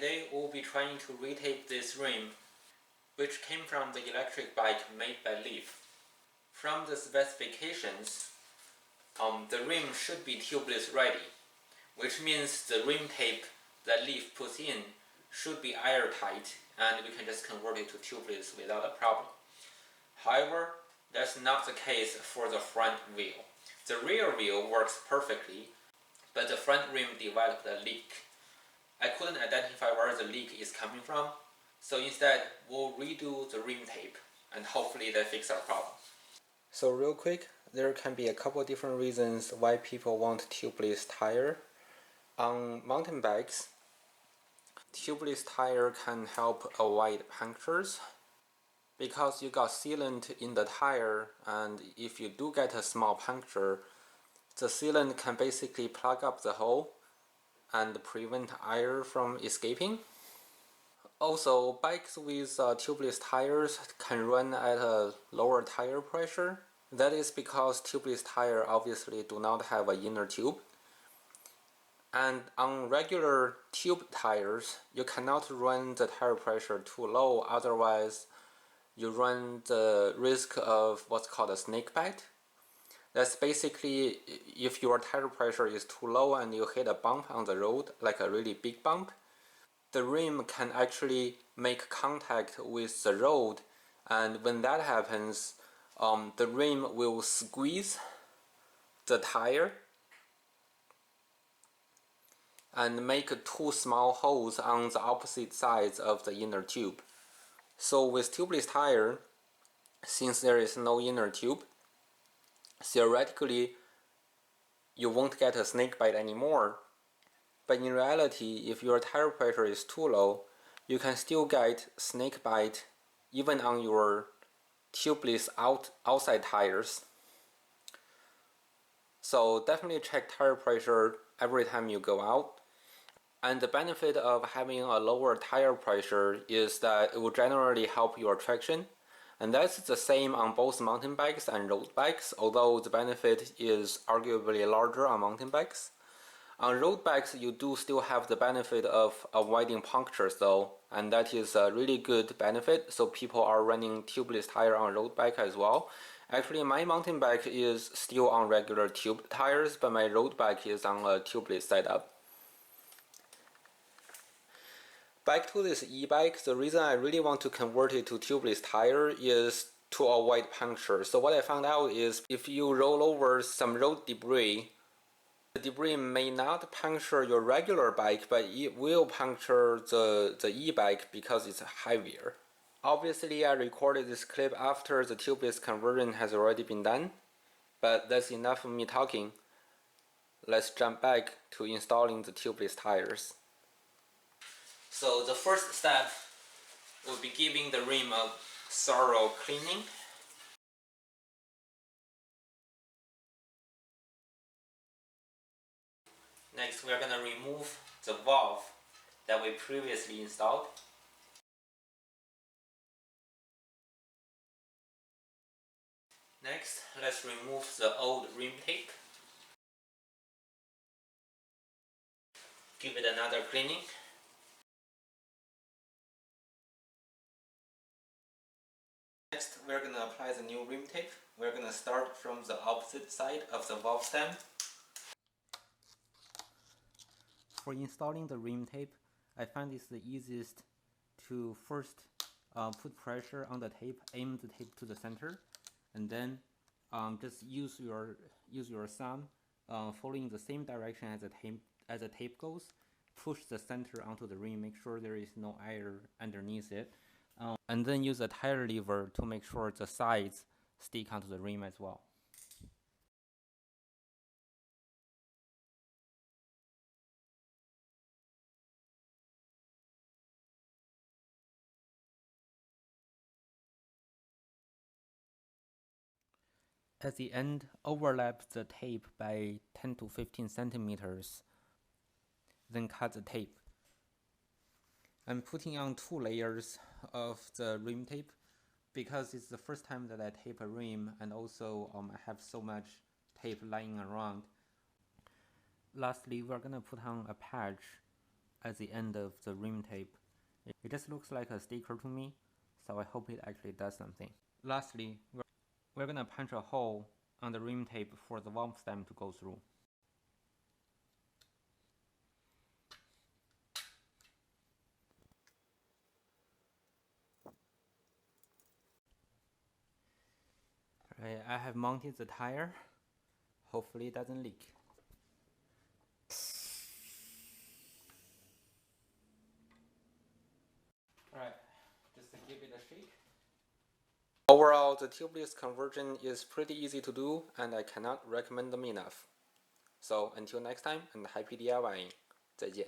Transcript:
Today we'll be trying to retape this rim, which came from the electric bike made by Leaf. From the specifications, the rim should be tubeless ready, which means the rim tape that Leaf puts in should be airtight and we can just convert it to tubeless without a problem. However, that's not the case for the front wheel. The rear wheel works perfectly, but the front rim developed a leak. I couldn't identify where the leak is coming from, so instead we'll redo the rim tape and hopefully that fixes our problem. So real quick, there can be a couple different reasons why people want tubeless tire. On mountain bikes, tubeless tire can help avoid punctures because you got sealant in the tire, and if you do get a small puncture, the sealant can basically plug up the hole and prevent air from escaping. Also, bikes with tubeless tires can run at a lower tire pressure. That is because tubeless tire obviously do not have an inner tube. And on regular tube tires, you cannot run the tire pressure too low, otherwise you run the risk of what's called a snake bite. That's basically if your tire pressure is too low and you hit a bump on the road, like a really big bump, the rim can actually make contact with the road, and when that happens, the rim will squeeze the tire and make two small holes on the opposite sides of the inner tube. So with tubeless tire, since there is no inner tube, theoretically you won't get a snake bite anymore. But in reality, if your tire pressure is too low, you can still get snake bite even on your tubeless outside tires. So definitely check tire pressure every time you go out. And the benefit of having a lower tire pressure is that it will generally help your traction. And that's the same on both mountain bikes and road bikes, although the benefit is arguably larger on mountain bikes. On road bikes, you do still have the benefit of avoiding punctures though, and that is a really good benefit, so people are running tubeless tire on road bike as well. Actually, my mountain bike is still on regular tube tires, but my road bike is on a tubeless setup. Back to this e-bike, the reason I really want to convert it to tubeless tire is to avoid punctures. So what I found out is if you roll over some road debris, the debris may not puncture your regular bike, but it will puncture the e-bike because it's heavier. Obviously, I recorded this clip after the tubeless conversion has already been done, but that's enough of me talking. Let's jump back to installing the tubeless tires. So the first step will be giving the rim a thorough cleaning. Next, we are going to remove the valve that we previously installed. Next, let's remove the old rim tape. Give it another cleaning. Next, we're going to apply the new rim tape. We're going to start from the opposite side of the valve stem. For installing the rim tape, I find it's the easiest to first put pressure on the tape, aim the tape to the center, and then just use your thumb following the same direction as the tape goes. Push the center onto the rim, make sure there is no air underneath it. And then use a tire lever to make sure the sides stick onto the rim as well. At the end, overlap the tape by 10 to 15 centimeters, then cut the tape. I'm putting on 2 layers of the rim tape because it's the first time that I tape a rim, and also I have so much tape lying around. Lastly, we're gonna put on a patch at the end of the rim tape. It just looks like a sticker to me, so I hope it actually does something. Lastly, we're gonna punch a hole on the rim tape for the valve stem to go through. Alright, I have mounted the tire. Hopefully it doesn't leak. Alright, just give it a shake. Overall, the tubeless conversion is pretty easy to do, and I cannot recommend them enough. So until next time, and happy DIYing. 再见。